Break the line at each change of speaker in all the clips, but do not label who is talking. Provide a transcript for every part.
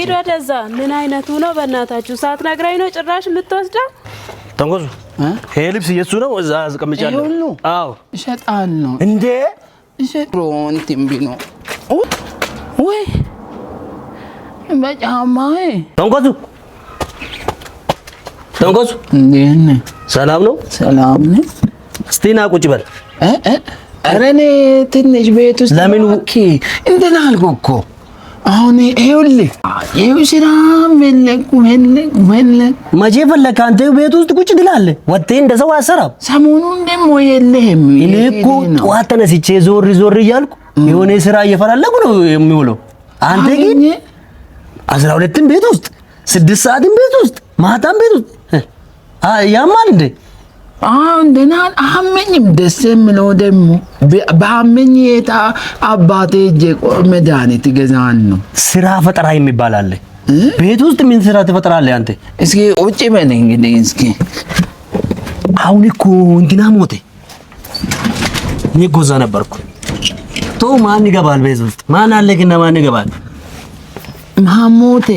ይረዳዛ ምን አይነቱ ነው በእናታችሁ ሰዓት ነግራይ ነው ጭራሽ የምትወስደው
ተንቆሱ ይሄ ልብስ የሱ ነው እዛ አስቀምጫለሁ አዎ
ይሸጣል ነው
እንዴ
ይሸጥሮን ቲምቢ ነው ወይ በጫማዬ
ተንቆሱ
እንዴ
ሰላም ነው
ሰላም ነው
እስቲና ቁጭ በል
አረኔ ትንሽ ቤት ውስጥ
ለምን
ኦኬ እንደና አልኩ አሁን ይኸውልህ ስራ መለኩ
መቼ ፈለክ አንተ ቤት ውስጥ ቁጭ ትላለህ ወጥተህ እንደሰው አሰራም
ሰሞኑን ደግሞ የለህም
እኔ እኮ ጠዋት ተነስቼ ዞር እያልኩ የሆነ ስራ እየፈላለኩ ነው የሚውለው አንተ ግን 12ን ቤት ውስጥ 6 ሰዓትን ቤት ውስጥ ማታም ቤት ውስጥ ያማል እንዴ
እንደና አመኝም ደስ የምለው ደግሞ በአመኝ የታ አባቴ መድኃኒት ገዛን ነው
ስራ ፈጠራ የሚባል አለ ቤት ውስጥ ምን ስራ ትፈጥራለህ አንተ
እስኪ ቁጭ በል እንግዲህ እስኪ
አሁን እኮ እንትና ሞተ እኔ ጎዛ ነበርኩ ቶ ማን ይገባል ቤት ውስጥ ማን አለ ግን ማን ይገባል
ማሞቴ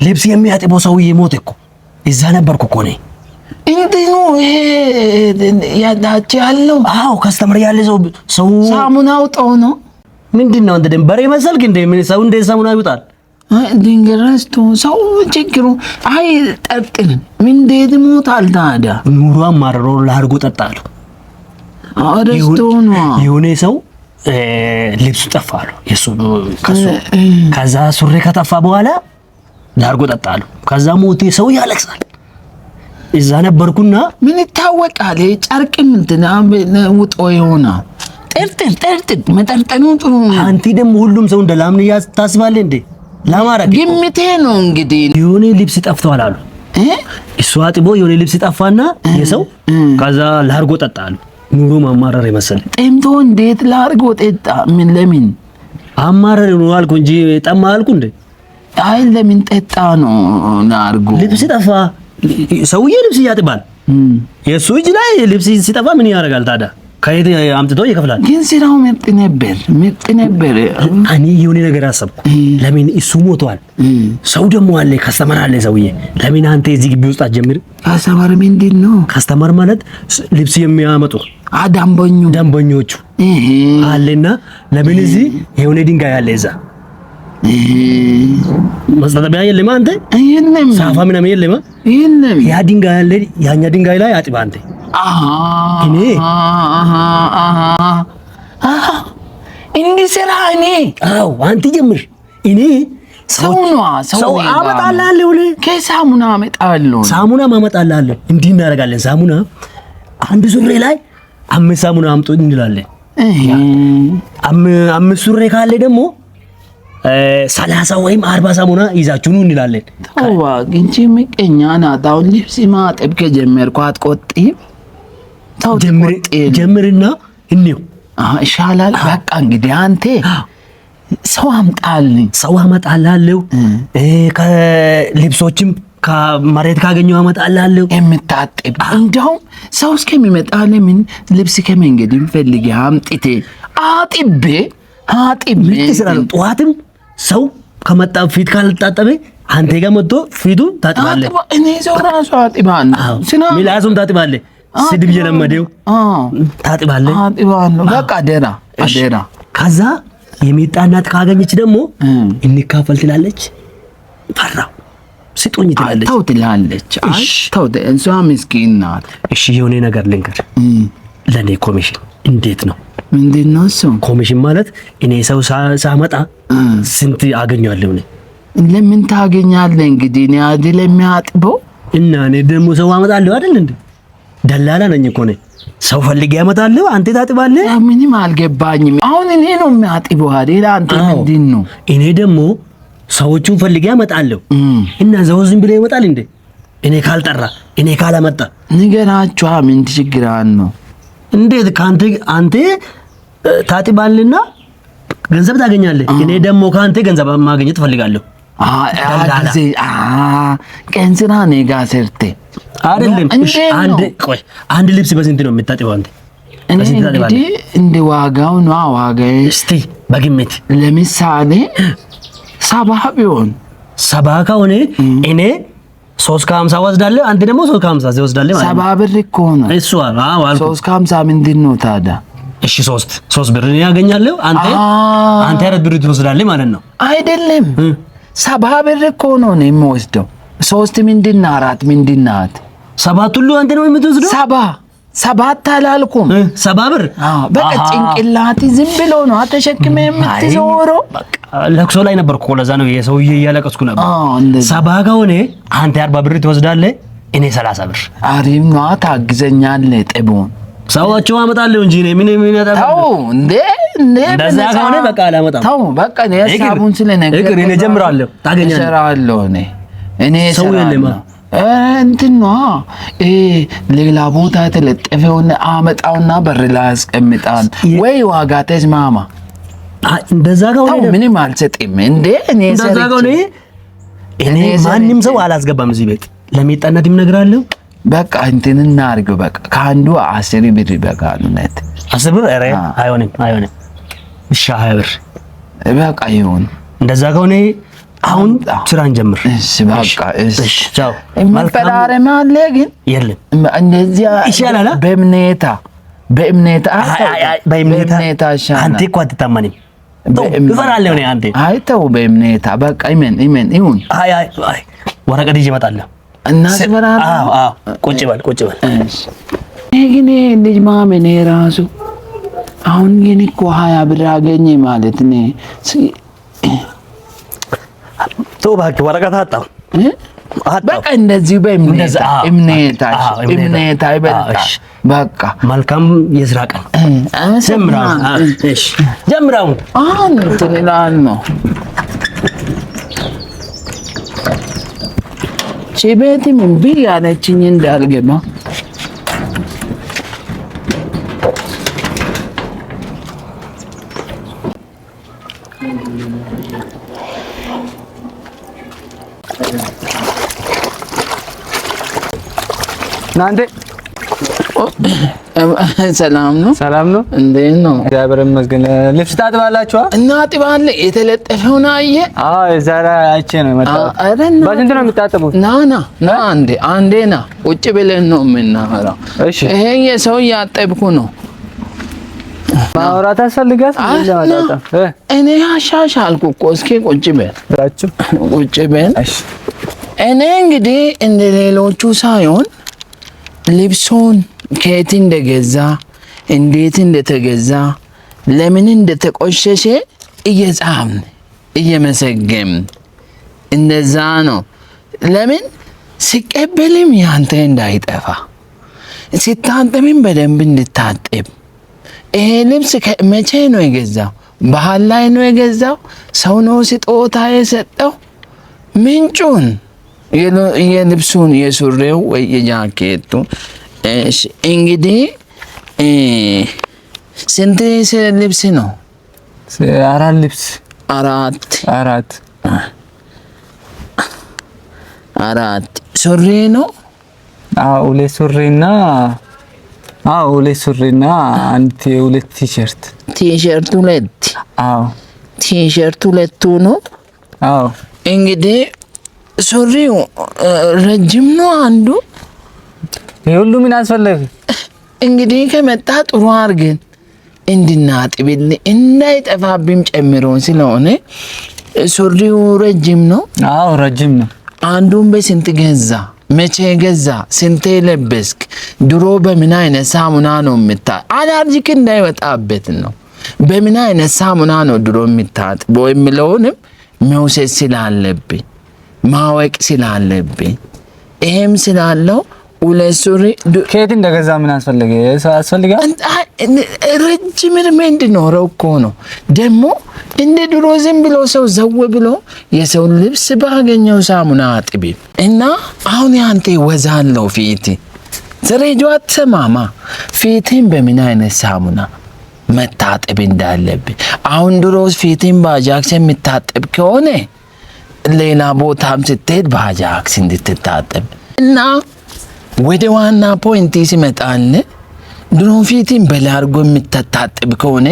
ልብስ የሚያጥበው ሰውዬ ሞተ እኮ እዛ ነበርኩ እኮ ነኝ
እንዴኖ ያዳች ያለው
አዎ ከስተመር ያለ ሰው
ሳሙናው ጦ ነው
ምንድነው እንደ በሬ መሰልክ እንደ ምን ሰው እንደ ሳሙና ይውጣል
ድንገራስቶ ሰው ችግሩ አይ ጠጥን ምን ደድ ሞታል ታዲያ
ኑሮ አማረሮ ላርጎ ጠጣሉ
አረስቶ ነው
የሆነ ሰው ልብሱ ጠፋሉ የሱ ከዛ ሱሪ ከጠፋ በኋላ ላርጎ ጠጣሉ ከዛ ሞቴ ሰው ያለቅሳል እዛ ነበርኩና
ምን ይታወቃል ጨርቅ ምንትና ውጦ ይሆና ጠርጥር መጠርጠኑ ጥሩ
አንተ ደግሞ ሁሉም ሰው እንደ ላምን ያስታስባል እንዴ ላማረክ
ግምቴ ነው እንግዲህ
የሆነ ልብስ ጠፍቷል አሉ እሱ አጥቦ የሆነ ልብስ ጠፋና የሰው ከዛ ላርጎ ጠጣሉ ኑሮ ማማረር ይመስል
ጠምቶ እንዴት ላርጎ ጠጣ ምን ለምን
አማረር ነው አልኩ እንጂ ጠማ አልኩ እንዴ
አይ ለምን ጠጣ ነው ላርጎ
ልብስ ጠፋ ሰውዬ ልብስ ያጥባል የሱ እጅ ላይ ልብስ ሲጠፋ ምን ያደርጋል ታዲያ ከየት አምጥቶ ይከፍላል
ግን ስራው ምርጥ ነበር
እኔ የሆነ ነገር አሰብኩ ለምን እሱ ሞቷል ሰው ደግሞ አለ ከስተመር አለ ሰውዬ ለምን አንተ እዚህ ግቢ ውስጥ አትጀምር
ከስተመር ምንድን ነው
ከስተመር ማለት ልብስ የሚያመጡ ደንበኞቹ አለና ለምን እዚህ የሆነ ድንጋይ አለ እዛ መስጠቢያ የለም አንተ
የለም
ሳፋ ምናምን የለም ያ ድንጋይ አለ ያኛ ድንጋይ ላይ አጥባ አንተ እኔ
እንዴ ስራ እኔ
አው አንተ ጀምር እኔ ሰው አመጣላለሁ
ከሳሙና አመጣለሁ
ሳሙና ማመጣላለሁ እንዲህ እናደርጋለን ሳሙና አንድ ሱሬ ላይ 5 ሳሙና አምጡ እንላለን አምስት ሱሬ ካለ ደግሞ 30 ወይም 40 ሳሙና ይዛችሁ ነው እንላለን
ታዋ ግንጂ ምቀኛ ናታው ልብስ ማጠብ ከጀመርኩ አትቆጥም ታው
ጀምርና እንየው
ይሻላል በቃ እንግዲህ አንተ ሰው አመጣላለሁ ከልብሶችም ከመሬት ካገኘው አመጣላለሁ የምታጠብ እንደው ሰው እስከሚመጣ ለምን ልብስ ከመንገድ ይፈልግ አምጥቴ አጥቤ
ይስራል ጧትም ሰው ከመጣ ፊት ካልታጠበ አንተ ጋር መጥቶ ፊቱን ታጥባለህ
እኔ ሰው ራሱ አጥባለሁ
ሚላሱም ታጥባለህ ስድብ የለመደው ታጥባለህ
በቃ አደራ
ከዛ የሚጣናት ካገኘች ደግሞ እንካፈል ትላለች ፈራው ስጦኝ ትላለች
ተው እንሷ ምስኪን ናት
እሺ የሆነ ነገር ልንገር ለኔ ኮሚሽን እንዴት ነው
ምንድነው እሱ
ኮሚሽን ማለት እኔ ሰው ሳመጣ ስንት አገኛለሁ
ለምን ታገኛለህ እንግዲህ እኔ አይደል የሚያጥበው
እና እኔ ደግሞ ሰው አመጣለሁ አይደል እንዴ ደላላ ነኝ እኮ ነኝ ሰው ፈልጌ ያመጣለሁ አንተ ታጥባለህ
ምንም አልገባኝም አሁን እኔ ነው የሚያጥበው አይደል አንተ ምንድነው
እኔ ደግሞ ሰዎቹን ፈልጌ ያመጣለሁ እና ዘው ዝም ብለ ይመጣል እንዴ እኔ ካልጠራ እኔ ካላመጣ
ንገራችሁ ምን ችግር ነው
እንዴት አንተ ታጥባልና ገንዘብ ታገኛለህ እኔ ደግሞ ካንተ ገንዘብ ማግኘት ፈልጋለሁ
ገንዘብ ነጋ ሰርተ
አይደለም አንድ ልብስ በስንት ነው የምታጥበው አንተ
እንግዲህ እንደ ዋጋው ነው ዋጋው
እስቲ በግምት
ለምሳሌ 70 ቢሆን
ሰባ ከሆነ እኔ 350 ወስዳለሁ፣ አንተ ደግሞ 350 ትወስዳለህ ማለት ነው።
70 ብር እኮ ነው
እሱ። አዎ አልኩ
350 ምንድን ነው ታዲያ?
እሺ 3 ብር እኔ ያገኛለሁ፣ አንተ 4 ብር ትወስዳለህ ማለት ነው።
አይደለም 70 ብር እኮ ነው እኔ የምወስደው። 3 ምንድን ነው 4 ምንድን ናት?
7 ሁሉ አንተ ነው የምትወስደው?
7 አላልኩም።
70 ብር
በቃ ጭንቅላቴ ዝም ብሎ ነው ተሸክመ የምትዞረው።
ለቅሶ ላይ ነበርኩ እኮ ለዛ ነው የሰውዬ እያለቀስኩ ነበር። 70 ከሆነ አንተ 40 ብር ትወስዳለህ፣ እኔ 30 ብር።
አሪፍ ነው ታግዘኛለህ። ጥቡን
ሰዎቹ አመጣለሁ እንጂ እኔ ምን ያጣ?
ተው እንዴ
እንደዛ ከሆነ በቃ አላመጣም።
ተው በቃ እኔ ሀሳቡን ስለነገርኩህ
እኔ ጀምራለሁ፣ ታገኛለህ።
እሰራለሁ እኔ
ሰው የለም
እንትን ነው ሌላ ቦታ የተለጠፈውን አመጣውና በር ላይ አስቀምጣን ወይ ዋጋ ተስማማ።
እንደዛ ከሆነ
ምንም አልሰጥም እንዴ እኔ
እንደዛ ከሆነ እኔ ማንም ሰው አላስገባም እዚህ ቤት። ለሚጠናትም እነግራለሁ። በቃ
እንትን እናድርገው። በቃ ከአንዱ 10 ብር ይበቃል። እውነት
10 ብር? ኧረ አይሆንም። እሺ 20 ብር
በቃ ይሁን።
እንደዛ ከሆነ አሁን ስራን ጀምር።
እሺ በቃ እሺ።
ቻው።
መልካም አለ ግን
የለም
እንደዚህ
ይሻላል።
በእምነታ
አንተ እኮ አትታመንም። ትፈራለህ ነው አንተ።
አይ ተው በእምነታ በቃ ይመን ይሁን።
አይ ወረቀት ይዤ እመጣለሁ።
እናስፈራራ።
አዎ ቁጭ በል።
እሺ ግን ልጅ ማመኔ ራሱ አሁን ግን እኮ 20 ብር አገኘ ማለት ነው።
ተው እባክህ ወረቀት አጣሁ።
በቃ እንደዚህ በእምነታ ይበልጣል። በቃ
መልካም የስራ ቀን ጀምራው
እንትን ይላል ነው ቤት ምን ቢል ያለችኝ እንዳልገባ
ናንዴ
ሰላም ነው?
ሰላም ነው።
እንዴት ነው?
እግዚአብሔር ይመስገን። ልብስ ታጥባላችሁ?
እናጥባለን። የተለጠፈውን አየህ?
አዎ ዛሬ አይቼ ነው የመጣሁት። በስንት ነው የምታጥቡት?
ና አንዴ ና ቁጭ ብለን ነው የምናወራው።
እሺ
ይሄ የሰው እያጠብኩ ነው።
ማውራት አስፈልጋት
እኔ አሻሻልኩ እኮ። እስኪ ቁጭ በል።
እሺ
እኔ እንግዲህ እንደ ሌሎቹ ሳይሆን ልብሱን ከየት እንደገዛ እንዴት እንደተገዛ ለምን እንደተቆሸሸ እየጻፍን እየመሰገምን እንደዛ ነው። ለምን ሲቀበልም ያንተ እንዳይጠፋ ሲታጠብም በደንብ እንድታጠብ። ይሄ ልብስ መቼ ነው የገዛው? ባህል ላይ ነው የገዛው? ሰው ነው ስጦታ የሰጠው? ምንጩን የልብሱን የሱሬው ወይ የጃኬቱ እንግዲህ ስንት ልብስ ነው?
4 ልብስ።
4 ሱሪ ነው?
አዎ 2 ሱሪና 2 ቲሸርት።
ቲሸርት 2?
አዎ
ቲሸርት 2 ነው?
አዎ
እንግዲህ ሱሪው ረጅም ነው አንዱ።
የሁሉ ምን አስፈለገ?
እንግዲህ ከመጣ ጥሩ አድርገን እንድናጥብልህ እንዳይጠፋብኝ ጨምሮን ስለሆነ ሱሪው ረጅም ነው?
አዎ ረጅም ነው።
አንዱን በስንት ገዛ? መቼ ገዛ? ስንቴ ለበስክ? ድሮ በምን አይነት ሳሙና ነው አለርጂክ እንዳይወጣበት ነው። በምን አይነት ሳሙና ነው ድሮ የምታጥበው የሚለውንም መውሰድ ስላለብኝ ማወቅ ስላለብኝ ይሄም ስላለው 2 ሱሪ
ከየት እንደገዛ ምን አስፈልገ?
ረጅም እድሜ እንዲኖረው እኮ ነው። ደግሞ እንደ ድሮ ዝም ብሎ ሰው ዘው ብሎ የሰው ልብስ ባገኘው ሳሙና አጥቢ እና አሁን ያንተ ወዛለው ፊት ዘሬጆ አትሰማማ። ፊትን በምን አይነት ሳሙና መታጠብ እንዳለብኝ አሁን ድሮስ ፊትን በአጃክስ የምታጠብ ከሆነ ሌላ ቦታም ስትሄድ በአጃክስ እንድትታጠብ እና ወደ ዋና ፖይንት ሲመጣል ድሮ ፊትን በላርጎ የምትታጠብ ከሆነ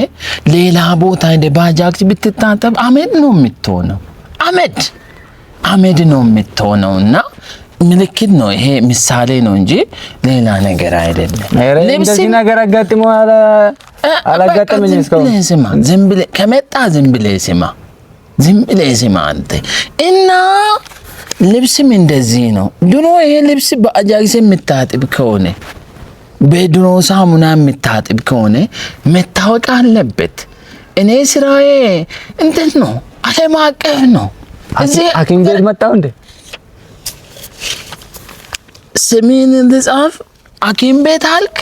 ሌላ ቦታ እንደ በአጃክስ ብትታጠብ አመድ ነው የምትሆነው። አመድ አመድ ነው የምትሆነውና ምልክት ነው ይሄ ምሳሌ ነው እንጂ ሌላ ነገር አይደለም።
እንደዚህ ነገር አጋጥሞ አላጋጠመኝ እስካሁን።
ስማ ዝም ብለህ ከመጣ ዝም ብለህ ስማ አንተ እና ልብስም እንደዚህ ነው። ድሮ ይሄ ልብስ በአጃክስ የምታጥብ ከሆነ በድሮ ሳሙና የምታጥብ ከሆነ መታወቅ አለበት። እኔ ስራዬ እንትን ነው፣ ዓለም አቀፍ ነው። እዚህ
ሐኪም ቤት መጣው እንዴ
ስሜን ልጻፍ ሐኪም ቤት አልክ?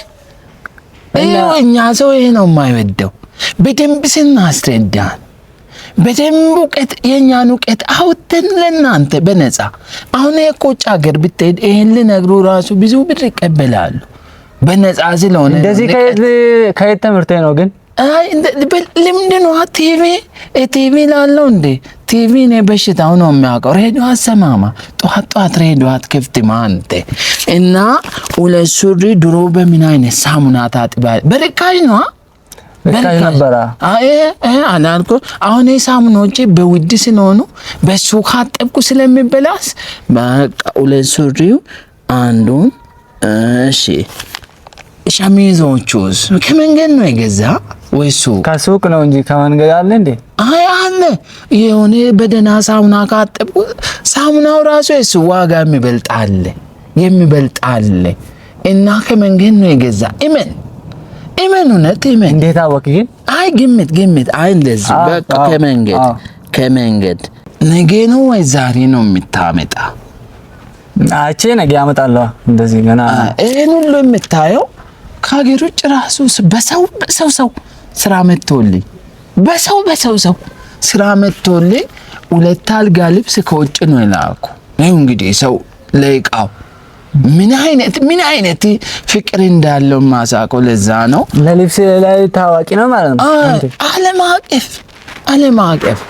እኛ ሰው ይሄ ነው የማይወደው። በደንብ ስናስረዳን በደንብ እውቀት የኛን እውቀት አውጥተን ለእናንተ በነፃ አሁን የቆጭ ሀገር ብትሄድ ይሄን ልነግሩ ራሱ ብዙ ብር ይቀበላሉ በነፃ ስለሆነ።
እንደዚህ ከየት ትምህርት ነው ግን?
አይ ልምድ ነው። ቲቪ ላለው እንዴ ቲቪ ነው በሽታው ነው የሚያውቀው። ሬዲዮ አሰማማ ጧት ሬዲዮ አትከፍትም አንተ። እና ሁለት ሱሪ ድሮ በምን አይነት ሳሙና ታጥባለህ? በርካሽ ነው
በርካሽ ነበር።
አላልኩ አሁን ሳሙናዎች በውድ ስለሆኑ በሱ ካጠብኩ ስለሚበላስ በቃ ሁለት ሱሪው አንዱን እሺ። ሸሚዞቹስ ከመንገድ ነው የገዛ ወይሱ
ከሱቅ ነው እንጂ ከመንገድ አለ እንዴ?
አይ አለ የሆነ በደና ሳሙና ካጠብኩ ሳሙናው ራሱ እሱ ዋጋ የሚበልጥ አለ እና ከመንገድ ነው የገዛ። እመን እውነት እመን።
እንዴት አወቅ ግን?
አይ ግምት አይ እንደዚህ በቃ ከመንገድ ነገ ነው ወይ ዛሬ ነው የምታመጣ?
አቼ ነገ ያመጣለሁ። እንደዚህ ገና
ይሄን ሁሉ የምታየው ከሀገር ውጭ ራሱ በሰው ስራ መጥቶልኝ በሰው ስራ መጥቶልኝ ሁለት አልጋ ልብስ ከውጭ ነው የላኩ። ነው እንግዲህ ሰው ለይቃው ምን አይነት ፍቅር እንዳለው ማሳቆ ለዛ ነው
ለልብስ ላይ ታዋቂ ነው ማለት ነው።
ዓለም አቀፍ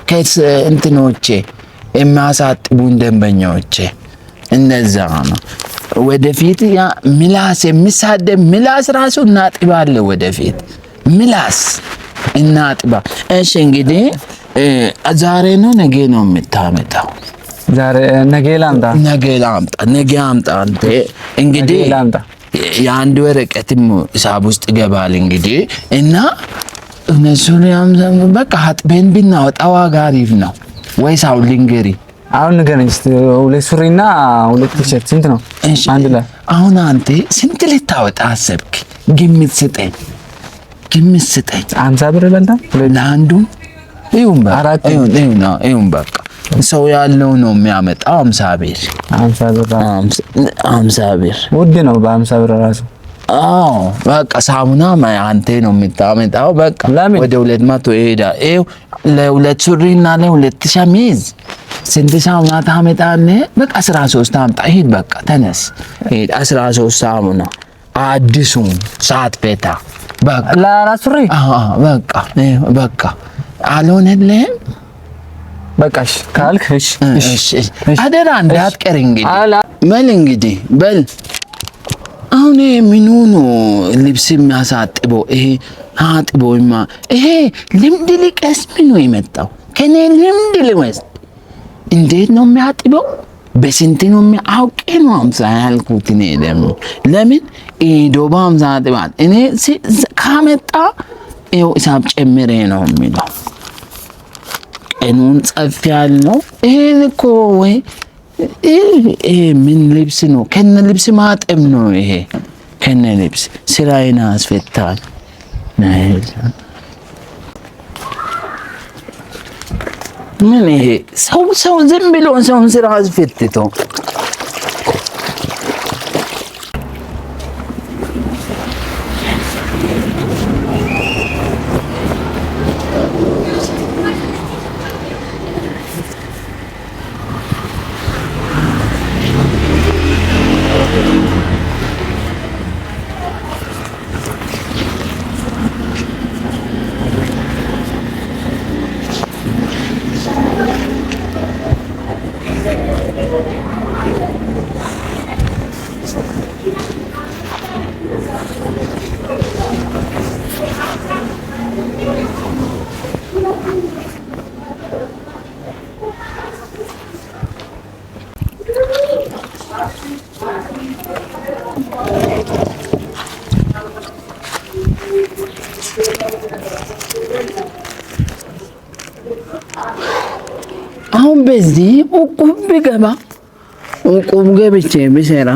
ከእንትኖቼ የሚያሳጥቡን ደንበኞቼ እነዛ ነው። ወደፊት ያ ምላስ የሚሳደብ ምላስ ራሱ እናጥባለን። ወደፊት ምላስ እናጥባ። እሺ እንግዲህ ዛሬ ነው ነገ ነው የምታመጣው?
ነገ ላምጣ። አንተ
እንግዲህ የአንድ ወረቀትም ሂሳብ ውስጥ ይገባል እንግዲህ እና እነሱን በቃ አጥበን ብናወጣ ዋጋ አሪፍ ነው ወይስ አሁን ልንገሪ?
አሁን ንገረኝ እስቲ። ሁለት ሱሪና ሁለት ቲሸርት ስንት ነው አንድ ላይ?
አሁን አንተ ስንት ልታወጣ አሰብክ? ግምት ስጠኝ።
50 ብር ይበልጣል
ለአንዱ። ይሁን በቃ ሰው ያለው ነው የሚያመጣው። 50 ብር 50 ብር
ውድ ነው። በ50 ብር ራሱ
በቃ ሳሙና አንተ ነው የምታመጣው። በቃ ወደ 200 ይሄዳል። ለሁለት ሱሪና ለሁለት ሸሚዝ ስንት ሳሙና ታመጣለህ? በቃ 13 አምጣ። ሂድ በቃ ተነስ ሂድ። 13 ሳሙና አዲሱን ሳትፈታ በቃ
ለአራት ሱሪ
በቃ አልሆነልህም።
በቃሽ ካልክ እሺ
አደራ እንዳትቀር እንግዲህ በል አሁን ምኑ ነው ልብስ የሚያሳጥበው? ይሄ አጥቦማ ይሄ ልምድ ሊቀስም ነው የመጣው። ከኔ ልምድ ልወስድ። እንዴት ነው የሚያጥበው? በስንት ነው የሚያውቅ ነው 50 ያልኩት። እኔ ደግሞ ለምን ዶባ 50 አጥባል። እኔ ካመጣ ይኸው ሂሳብ ጨምሬ ነው የሚለው። ቀኑን ጸፍ ያለው ይሄን እኮ ወይ ይሄ ምን ልብስ ነው? ከነ ልብስ ማጠብ ነው ይሄ። ከነ ልብስ ስራዬን አስፈታል። ምን ይሄ ሰው ዝም ብሎ ሰውን ስራ አስፈትቶ እንደዚህ እቁብ ቢገባ እቁብ ገብቼ ብሰራ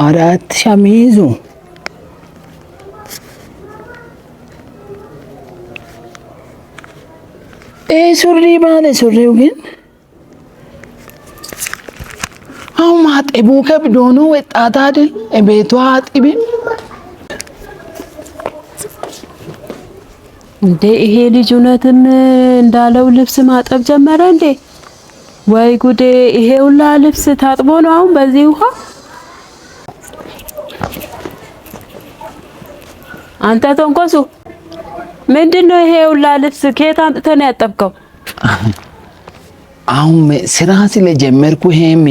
4 ሸሚዙ ሱሪ ባለ ሱሪው ግን አሁን ማጠቡ ከብዶ ነው። ወጣት አይደል ቤቷ አጥቢ
እንዴ ይሄ ልጅ እውነትም እንዳለው ልብስ ማጠብ ጀመረ እንዴ? ወይ ጉዴ! ይሄ ሁላ ልብስ ታጥቦ ነው አሁን በዚህ ውሃ? አንተ ተንኮሱ ምንድነው ይሄ ሁላ ልብስ ከየት አምጥተህ ነው ያጠብከው?
አሁን ስራ ስለጀመርኩ ይሄም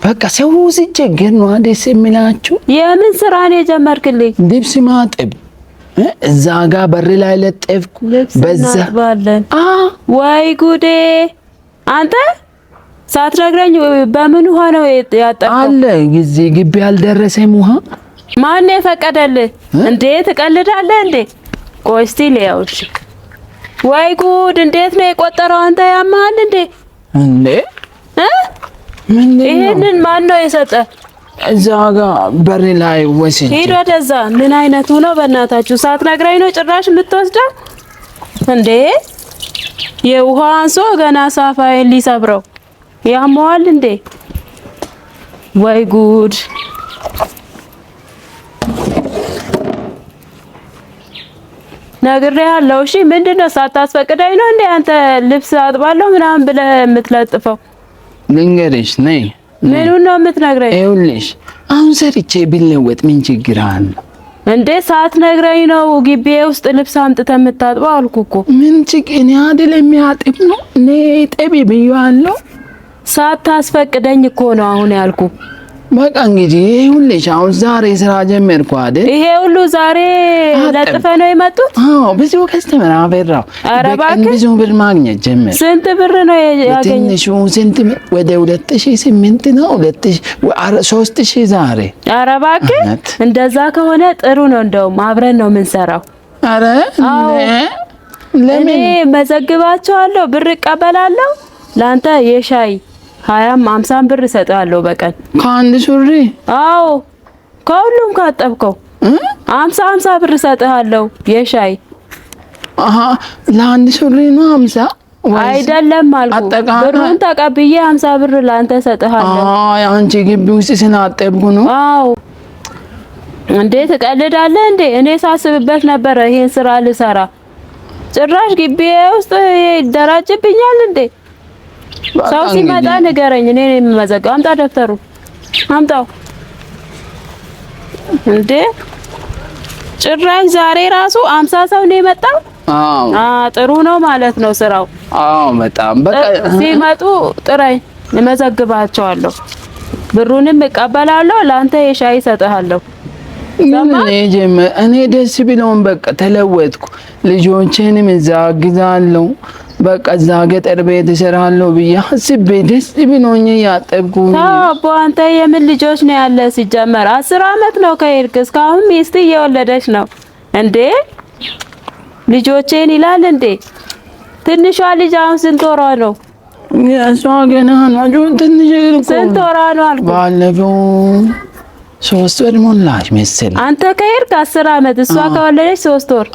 በቃ ሰው ሲቸገር ነው ደስ የሚላችሁ።
የምን ስራ ነው የጀመርክልኝ?
ልብስ ማጠብ እዛ ጋር በር ላይ ለጠፍኩ። በዛ
ባለን ወይ ጉዴ! አንተ ሳትነግረኝ በምን ውሃ ነው ያጠብከው?
አለ ጊዜ ግቢ ያልደረሰም ውሃ
ማን የፈቀደልህ እንዴ? ትቀልዳለህ እንዴ? ቆይ እስቲ ልያውሽ። ወይ ጉድ! እንዴት ነው የቆጠረው? አንተ ያማል እንዴ?
እንዴ
ይሄንን ማን ነው የሰጠ?
እዛ ጋር በር ላይ ወስጄ
ሂድ ወደዛ። ምን አይነቱ ነው በእናታችሁ? ሳትነግረኝ ነው ጭራሽ የምትወስደው እንዴ? የውሃ አንሶ ገና ሳፋዬን ሊሰብረው ያመዋል እንዴ? ወይ ጉድ! ነግሬሃለሁ። እሺ ምንድነው ሳታስፈቅደኝ ነው እንዴ አንተ ልብስ አጥባለሁ ምናምን ብለህ የምትለጥፈው?
ልንገርሽ ነይ።
ምኑን ነው የምትነግረኝ?
ይኸውልሽ አሁን ሰርቼ ቢለወጥ ምን ችግር አለ
እንዴ? ሳትነግረኝ ነው ግቢ ውስጥ ልብስ አምጥተህ የምታጥበው አልኩ እኮ።
ምን ችግር እኔ አይደል የሚያጥብ ነው እኔ ጠቢ ብዬዋለሁ።
ሳታስፈቅደኝ እኮ ነው አሁን ያልኩ።
በቃ እንግዲህ ይኸውልሽ አሁን ዛሬ ስራ ጀመርኩ አይደል?
ይሄ ሁሉ ዛሬ ለጥፈህ ነው የመጡት?
አዎ ብዙ ከስተመር አፈራው። በቀን ብዙ ብር ማግኘት ጀመር።
ስንት ብር ነው ያገኘው?
ትንሹ ስንት ወደ 2008 ነው 3000 ዛሬ።
ኧረ እባክህ እንደዛ ከሆነ ጥሩ ነው። እንደውም አብረን ነው የምንሰራው።
ኧረ
ለምን መዘግባቸዋለሁ፣ ብር እቀበላለሁ። ላንተ የሻይ 20 50 ብር እሰጥሃለሁ በቀን
ከአንድ ሱሪ።
አዎ ከሁሉም ካጠብከው 50 ብር እሰጥሃለሁ የሻይ።
ለአንድ ሱሪ ነው 50?
አይደለም አልኩ። ብሩን ተቀብዬ 50 ብር ላንተ እሰጥሃለሁ።
አንቺ ግቢ ውስጥ ስናጠብኩ ነው?
አዎ እንዴ ትቀልዳለህ እንዴ? እኔ ሳስብበት ነበር ይሄን ስራ ልሰራ። ጭራሽ ግቢ ውስጥ ይደራጅብኛል እንዴ? ሰው ሲመጣ ንገረኝ፣ እኔ ነኝ የምመዘግበው። አምጣ ደብተሩ አምጣው። እንዴ ጭራሽ ዛሬ ራሱ 50 ሰው ነው የመጣው። ጥሩ ነው ማለት ነው ስራው።
በጣም በቃ
ሲመጡ ጥራኝ፣ እመዘግባቸዋለሁ። ብሩንም እቀበላለሁ፣ ላንተ የሻይ እሰጥሃለሁ።
እኔ ደስ ቢለውን በቃ ተለወጥኩ። ልጆቼንም እዛ አግዛለሁ። በቃ እዛ ገጠር ቤት እሰራለሁ ብዬ አስቤ ደስ ብሎኝ ያጠብኩ።
አቦ አንተ የምን ልጆች ነው ያለ? ሲጀመር 10 አመት ነው ከሄድክ። እስካሁን ሚስት እየወለደች ነው እንዴ? ልጆቼን ይላል እንዴ? ትንሿ ልጅ አሁን ስንት ወሯ ነው?
እሷ ገና ነው ትንሽ።
ስንት ወሯ ነው አልኩ?
ባለፈው 3 ወር ሞላች መሰለኝ።
አንተ ከሄድክ 10 አመት፣ እሷ ከወለደች 3 ወር።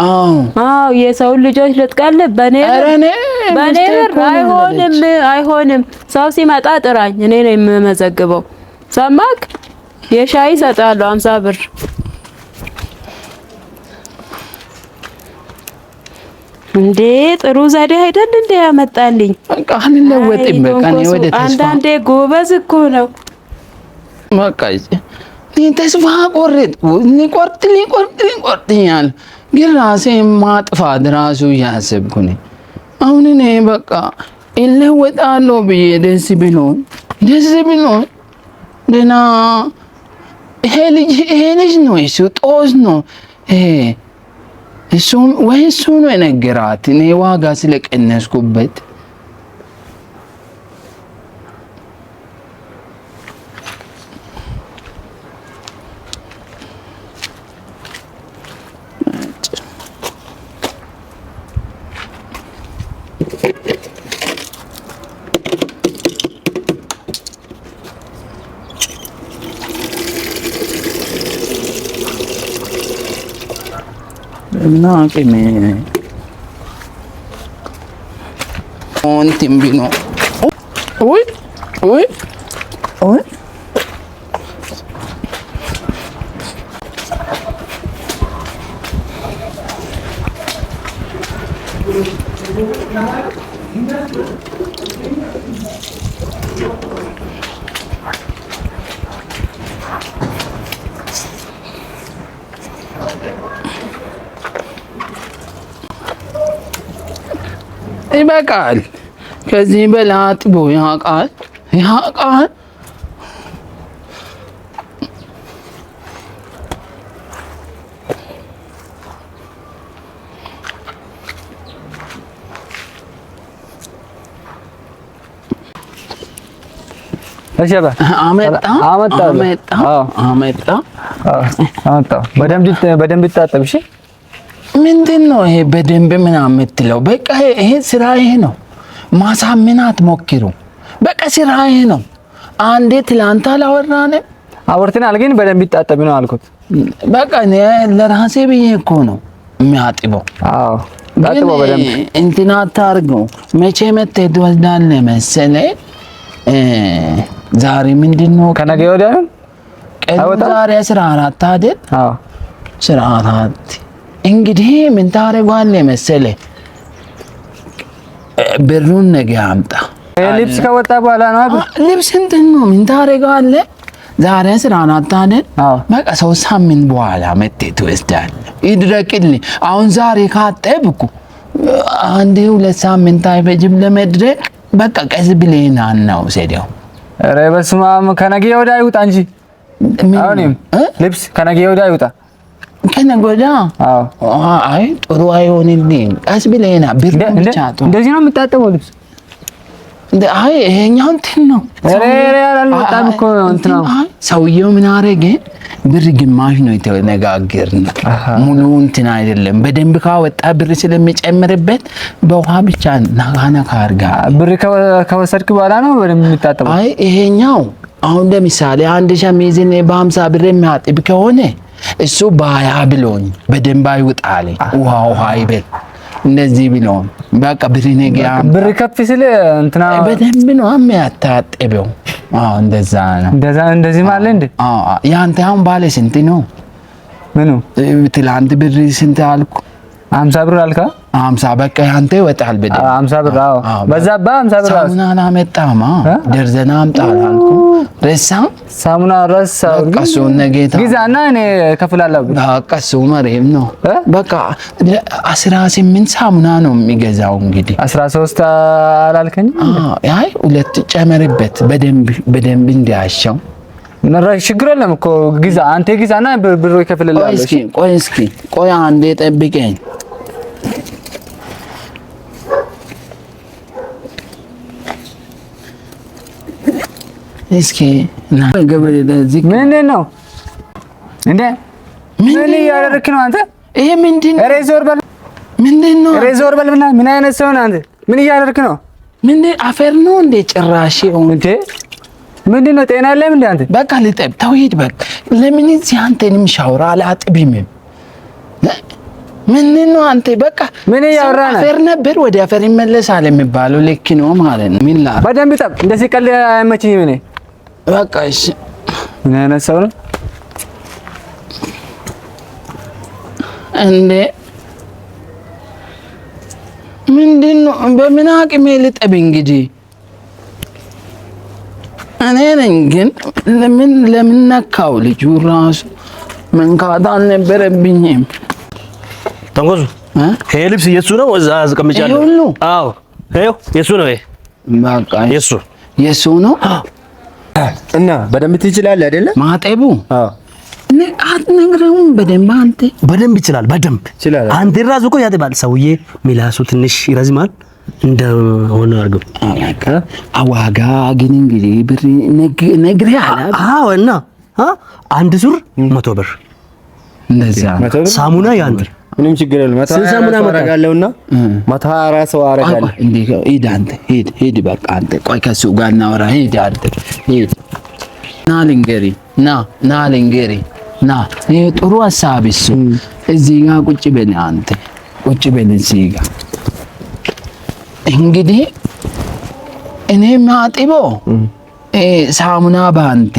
አዎ የሰው ልጆች ልትቀልብ በኔ ብር አይሆንም፣ አይሆንም። ሰው ሲመጣ ጥራኝ፣ እኔ ነኝ የምመዘግበው። ሰማክ? የሻይ እሰጥሃለሁ 50 ብር። እንዴ ጥሩ ዘዴ አይደል እንዴ ያመጣልኝ?
በቃ አንለወጥም። በቃ ነው ወደ ተስፋ።
አንዳንዴ ጎበዝ እኮ ነው።
በቃ ተስፋ ቆረጥኩ። ሊቆርጥኛል ግን ራሴን ማጥፋት ራሱ እያሰብኩ ነኝ። አሁን እኔ በቃ እለወጣለሁ ብዬ ደስ ብሎኝ ደህና ይሄ ልጅ ነው እሱ ጦስ ነው እሱ ወይ እሱ ነው የነገራት እኔ ዋጋ ስለቀነስኩበት። እና አቅሜ እንትን ቢኖ ወይ ወይ ወይ ይበቃል። ከዚህ በላይ አጥቦ ያውቃል።
እሺ አባ አመጣ በደንብ ይታጠብ። እሺ
ምንድን ነው ይሄ በደንብ ምናምን የምትለው? በቃ ይሄ ስራ ይሄ ነው። ማሳመን አትሞክሩ። በቃ ስራ ይሄ ነው። አንዴ ትላንት አላወራንም?
አወርተናል፣ ግን በደንብ ይታጠብ ነው አልኩት።
በቃ እኔ ለራሴ ብዬ እኮ ነው የሚያጥበው።
አዎ ታጥበው በደንብ
እንትን አታርገው። መቼ መተህ ትወስዳለህ መሰለህ? ዛሬ ምንድን ነው?
ከነገ ወዲያ ነው
ቀኑ ዛሬ 14 አይደል?
አዎ
14 እንግዲህ ምን ታደርገዋለህ መሰለህ? ብሩን ነገ አምጣ።
ልብስ ከወጣ በኋላ ነው አይደል?
ልብስ እንትን ነው ምን ታደርገዋለህ? ዛሬ 14 አይደል? በቃ 3 ሳምንት በኋላ መተህ ትወስዳለህ። ይድረቅልኝ። አሁን ዛሬ ካጠብኩ 1-2 ሳምንት አይፈጅም ለመድረቅ። በቃ ቀስ ብለህ ና ውሰደው።
ኧረ በስመ አብ። ከነገ ወዲያ ይውጣ እንጂ አሁንም ልብስ ከነገ ወዲያ ይውጣ። ከነገ ወዲያ? አዎ። አይ ጥሩ አይሆንልኝም። ቀስ ብለህ ና። ብር ብቻ ጥሩ። እንደዚህ ነው የምታጠበው ልብስ? አይ ይሄኛው እንትን ነው። ኧረ አልወጣም እኮ እንትን ነው። ሰውየው ምን አደረገ? ብር ግማሽ ነው የተነጋገርን። ሙሉ እንትን አይደለም። በደንብ ካወጣ ብር ስለሚጨምርበት በውሃ ብቻ ነካ አድርጋ። ብር ከወሰድክ በኋላ ነው በደንብ የምታጠበው?
አይ ይሄኛው አሁን ለምሳሌ አንድ ሸሚዝን በ50 ብር የሚያጥብ ከሆነ እሱ በ20 ብሎኝ በደንብ አይውጣል። ውሃ ይበል እንደዚህ ብሎን በቃ ብር ነገ
ብር ከፍ ሲል እንትና
በደንብ ነው የሚያታጥበው። እንደዛ ነው።
እንደዚህ ማለት እንዴ?
ያንተ አሁን ባለ ስንት ነው?
ምኑ?
ትላንት ብር ስንት አልኩ?
50 ብር አልካ?
50 በቃ ያንተ ይወጣል በደንብ
50 ብር። አዎ በዛባ 50 ብር።
ሳሙና አላመጣማ? ደርዘና አምጣ አልኩ። ረሳም?
ሳሙና ረሳው።
ቀሱን ነገታ
ግዛና እኔ ከፍላለሁ።
ቀሱ መሬም ነው። በቃ 18 ሳሙና ነው የሚገዛው። እንግዲህ
13 አላልከኝ?
አይ 2 ጨመርበት በደንብ እንዲያሻው።
ችግር የለም እኮ ግዛ። አንተ ግዛና ብሩ ይከፍልልሃል።
ቆይ አንዴ ጠብቀኝ። እስኪ ና ገበሬ ለዚህ
ምንድን ነው እንዴ? ምን እያደረክ ነው አንተ?
ይሄ ምንድን ነው?
ሬዞር በል።
ምንድን ነው?
ሬዞር በልና ምን አይነት ሰው ነህ አንተ? ምን እያደረክ ነው?
ምን አፈር ነው እንዴ ጭራሽ? እንዴ
ምንድን ነው? ጤና የለም እንዴ አንተ?
በቃ ልጠብ ተውሂድ። በቃ ለምን እዚህ አንተንም ሻውራ አላጥብም? ምንድን ነው አንተ? በቃ
ምን እያወራህ ነው?
አፈር ነበር ወደ አፈር ይመለሳል የሚባለው ልክ ነው ማለት ነው። ምን ላድርግ?
በደንብ ጠብ። እንደዚህ ቀልድ አይመችኝም እኔ።
በቃ እሺ።
ምን አይነት ሰው ነው
እንዴ? ምንድን ነው? በምን አቅሜ ልጠብ እንግዲህ እኔ ነኝ። ግን ለምን ነካው? ልጁ ራሱ መንካት አልነበረብኝም።
ተንኮሱ ይሄ ልብስ የሱ ነው። እዛ አስቀምጫለሁ። አዎ ይሄው የሱ ነው። ይሄ
በቃ የሱ ነው።
እና በደንብ ትችላለህ አይደለ?
ማጠቡ አትነግረውም? በደንብ አንተ
በደንብ ይችላል። በደንብ ይችላል። አንተ ራሱ እኮ ያጥባል። ሰውዬ ሚላሱ ትንሽ ይረዝማል። እንደሆነ አድርገው
ዋጋ ግን እንግዲህ ብር ነግሬህ አላ።
አዎ እና አንድ ሱር 100 ብር
እንደዛ።
ሳሙና ያንተ
ምንም ችግር የለም።
ሳሙና
ማረጋለውና 124 ሰው አረጋለሁ።
እንዴ ሂድ አንተ ሂድ። በቃ አንተ ቆይ ከሱ ጋር እናወራ። ሂድ አንተ ሂድ። ና ልንገሪ ና ይሄ ጥሩ ሀሳብ እሱ እዚህ ጋር ቁጭ በል አንተ ቁጭ በል እዚህ ጋር እንግዲህ እኔ ማጥበው ሳሙና ባንተ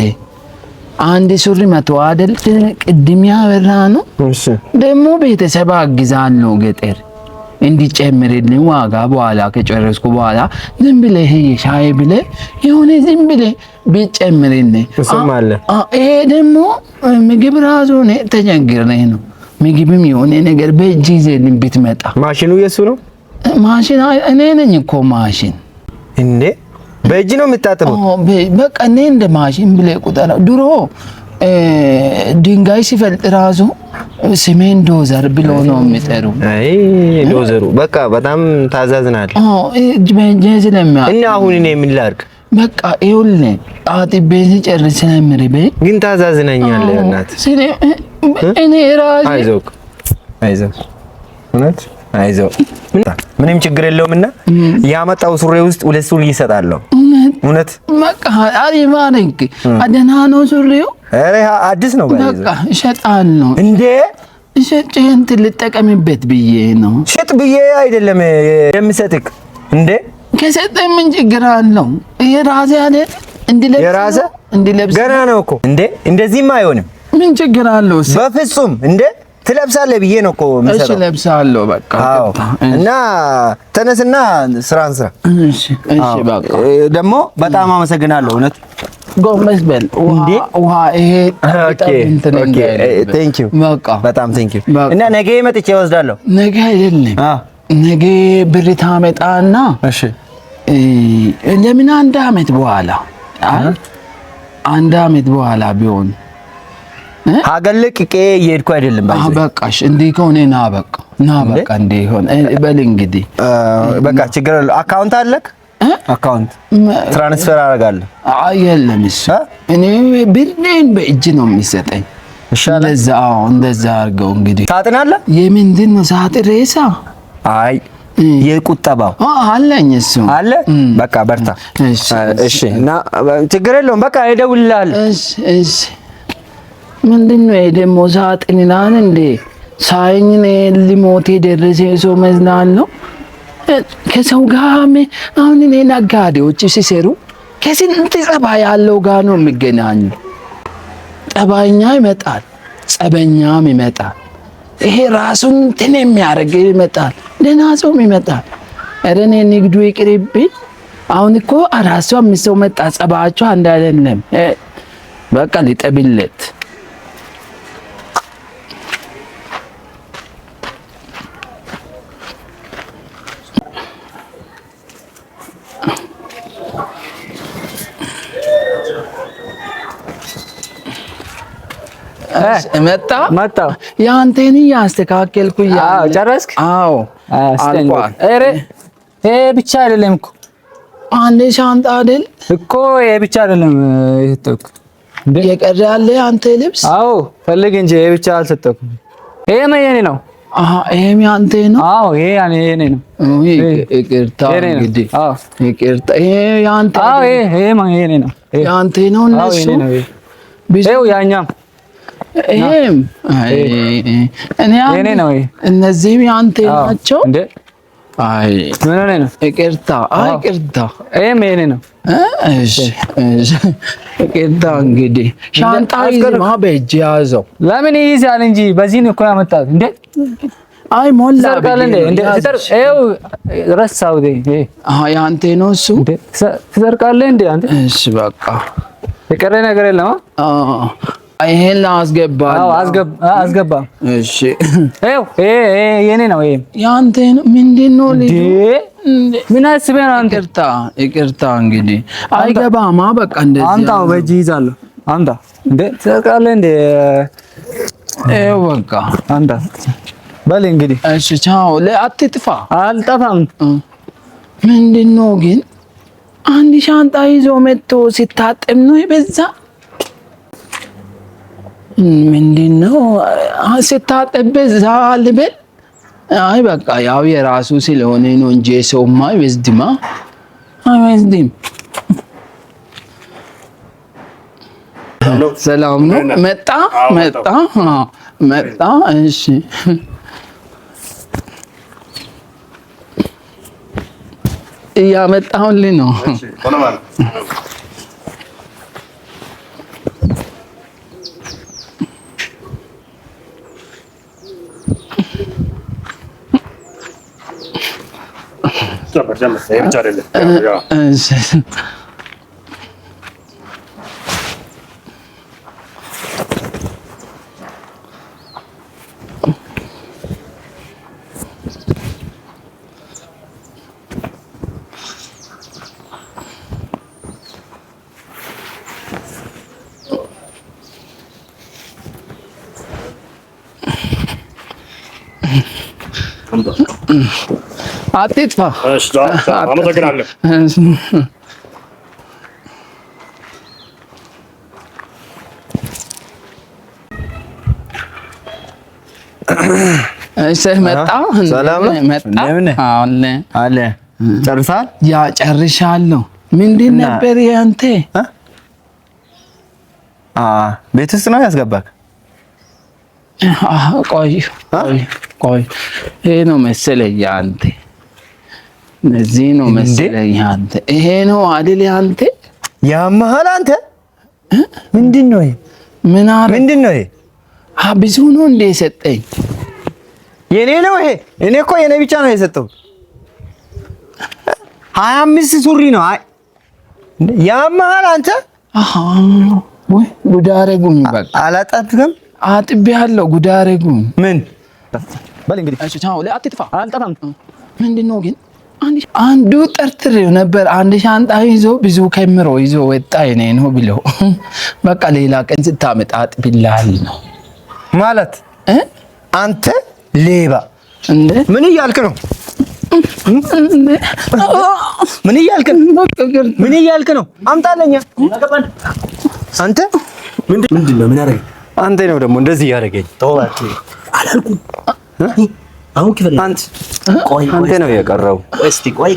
አንድ ሱሪ መቶ አይደል ቅድም ያበራ ነው ደግሞ ቤተሰብ አግዛለሁ ገጠር እንዲጨምርልኝ ዋጋ በኋላ ከጨረስኩ በኋላ ዝም ብለህ ሻይ ብለህ የሆነ ዝም ብለህ ቢጨምርልኝ
እሱም አለ።
ይሄ ደግሞ ምግብ ራሱ ነው ተቸግረኝ ነው ምግብም የሆነ ነገር በእጅ ይዘልኝ ብትመጣ
ማሽኑ የሱ ነው
ማሽን እኔ ነኝ እኮ ማሽን
እንዴ በእጅ ነው የምታጥበው
በቃ እኔ እንደ ማሽን ብለህ ቁጠረው ድሮ ድንጋይ ሲፈልጥ ራሱ ሲሜን ዶዘር ብሎ ነው የሚጠሩ
አይ ዶዘሩ በቃ በጣም ታዛዝናል
እጅ በእጅ ስለሚያ
እና አሁን እኔ ምን ላድርግ
በቃ ይኸውልህ አጥቤ ሲጨርስ ስለምርበኝ
ግን ታዛዝናኛለህ እናት
እኔ ራሴ
አይዞህ እውነት አይዞህ ምንም ችግር የለውምና ያመጣው ሱሪ ውስጥ ሁለት ሱሪ ይሰጣለሁ እውነት
በቃ አሪማንክ አደና ነው ሱሪው
አረ አዲስ ነው
በቃ እሸጣለሁ እንዴ እሸጬን ልጠቀምበት ብዬ ነው
ሽጥ ብዬ አይደለም የምሰጥክ እንዴ
ከሰጠኝ ምን ችግር አለው የራሴ አይደል እንዲለብስ ገና
ነው እኮ እንዴ እንደዚህማ አይሆንም
ምን ችግር አለው
በፍጹም እንዴ ትለብሳለህ ብዬ ነው እኮ
እሺ ለብሳለሁ በቃ
እና ተነስና ስራን ስራ
እሺ በቃ
ደግሞ በጣም አመሰግናለሁ እውነት
ጎመስ በል ውሃ ይሄ
ኦኬ ቴንክ ዩ
በቃ
በጣም ቴንክ ዩ እና ነገ መጥቼ ወስዳለሁ
ነገ አይደለም ነገ ብር ታመጣና
እሺ
ለምን አንድ አመት በኋላ ቢሆን
ሀገልቅቄ እየሄድኩ አይደለም ባይ
በቃሽ እንዲህ ከሆነ ና በቃ እንዲህ ሆነ በል እንግዲህ
በቃ ችግር የለም አካውንት አለክ አካውንት ትራንስፈር አደርጋለሁ
የለም እሱ እኔ ብሬን በእጅ ነው የሚሰጠኝ እንደዛ አድርገው እንግዲህ
ሳጥን አለ
የምንድን ነው ሳጥን ሬሳ
አይ የቁጠባው
አለኝ እሱ
አለ በቃ በርታ እሺ እና ችግር የለውም በቃ እደውልልሃለሁ
እሺ ምንድነው ደግሞ ሳጥን ይላል እንዴ ሳይኝ ሊሞት የደረሰ ሰው መዝናል ነው ከሰው ጋር አሁን እኔ ነጋዴዎች ሲሰሩ ከስንት ጸባይ ያለው ጋር ነው የሚገናኙ ጠባይኛ ይመጣል ጸበኛም ይመጣል ይሄ ራሱን እንትን የሚያደርግ ይመጣል ደህና ሰውም ይመጣል ኧረ እኔ ንግዱ ይቅርብኝ አሁን እኮ አራሱ አምስት ሰው መጣ ጸባያቸው አንድ አይደለም በቃ ሊጠብለት መጣ ያንተን ያስተካከልኩ
ጨረስክ
አዎ
አልቋል ኧረ ይሄ ብቻ አይደለም እኮ
አንዴ ሻንጣ አይደል
እኮ ይሄ ብቻ አይደለም ይተኩ
የቀረ ያለ አንተ ልብስ
አዎ ፈልግ እንጂ ይሄ ብቻ አልሰጠኩም ይሄ የኔ ነው
ይሄም ያንተ ነው
አዎ ይሄ የኔ ነው
ይቅርታ እንግዲህ ይቅርታ ይሄ ያንተ
አዎ ይሄ የኔ ነው
ያንተ ነው እነሱ
ይሄው ያኛም
ይሄም
የኔ ነው
እነዚህም ያንተ ናቸው
እንዴ
አይ
ምን ነው
ይቅርታ ይቅርታ
ይሄም የኔ ነው
እሺ ይቅርታ እንግዲህ ሻንጣ ይዘማ በእጅ ያዘው
ለምን ይይዛል እንጂ በዚህ ነው እኮ ያመጣት እንዴ
አይ ሞላ
ዘርቃለ እንዴ ይኸው ረሳው ይሄ
ያንተ ነው እሱ
ዘርቃለ እንዴ አንተ
እሺ በቃ
የቀረ ነገር የለም
ይሄን አስገባለሁ
አስገባ
እሺ
ይኸው የኔ ነው ይሄ
ያንተ ነው ምንድነው ልጅ
ምን አስበህ ነው አንተ
ይቅርታ እንግዲህ አይገባማ በቃ እንደዚህ
አንታው በእጅ ይዛለሁ አንታ እንዴ ትዘርቃለህ እንዴ
ይኸው በቃ
አንታ በል እንግዲህ
እሺ ቻው አትጥፋ
አልጠፋም
ምንድነው ግን አንድ ሻንጣ ይዞ መጥቶ ሲታጠም ነው ይበዛ ምንድነው ሲታጠብ ዛል በል አይ በቃ ያው የራሱ ስለሆነ ነው እንጂ ሰውማ አይወስድማ አይወስድም ሰላም ነው። መጣ። እሺ እያመጣሁልህ ነው። አትጥፋ።
እሺ አመሰግናለሁ።
እሺ መጣ።
ሰላም ነው። አለ ጨርሳል?
ያ ጨርሻለሁ። ምንድን ነበር ያንተ?
ቤት ውስጥ ነው ያስገባክ?
ቆይ ይሄ ነው መሰለኝ አንተ። እዚህ ነው መሰለኝ አንተ። ይሄ ነው አይደል አንተ?
ያመሃል አንተ። ምንድን ነው ይሄ? ምንድን ነው ይሄ?
ብዙ ነው እንደ የሰጠኝ።
የኔ ነው ይሄ? እኔ እኮ የኔ ብቻ ነው የሰጠው። 25 ሱሪ ነው። አይ ያመሃል አንተ።
ወይ ጉድ አደረጉኝ። በቃ
አላጣትክም?
አጥቤያለሁ። ጉድ አደረጉኝ።
ምን በል እንግዲህ።
እሺ ቻው። አትጥፋ። አልጠፋም። ምንድን ነው ግን አንዱ ጠርጥሬው ነበር። አንድ ሻንጣ ይዞ ብዙ ከምሮ ይዞ ወጣ። የኔ ነው ብለው በቃ ሌላ ቀን ስታመጣ አጥብልሃል ነው
ማለት። አንተ ሌባ!
እንዴ
ምን እያልክ ነው? ምን እያልክ ነው? አምጣለኛ። አንተ ምንድን ነው? ምን አደረገኝ? አንተ ነው ደግሞ እንደዚህ ያደረገኝ። ተውባችሁ አላልኩም። አሁን ክፈል። አንተ ነው የቀረው። እስቲ ቆይ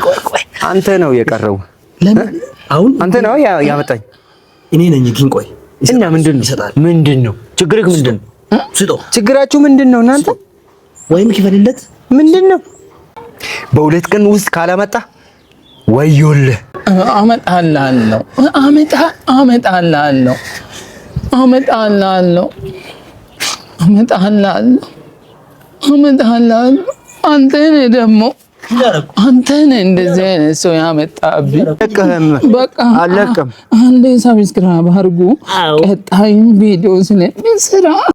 አንተ ነው የቀረው። ለምን አሁን አንተ ነው ያመጣኝ? እኔ ነኝ ግን ቆይ እና ምንድን ነው ችግርህ? ምንድን ነው ችግራችሁ? ምንድን ነው እናንተ? ወይም ክፈልለት። ምንድን ነው በሁለት ቀን ውስጥ ካላመጣ ወዮልህ።
አመጣልሃለሁ። አንተ ነህ ደግሞ እንደዚህ አይነት ሰው ያመጣብኝ። በቃ አለቅም። አንዴ ሰብስክራይብ አድርጉ። ቀጣይም ቪዲዮ ስለሚሰራ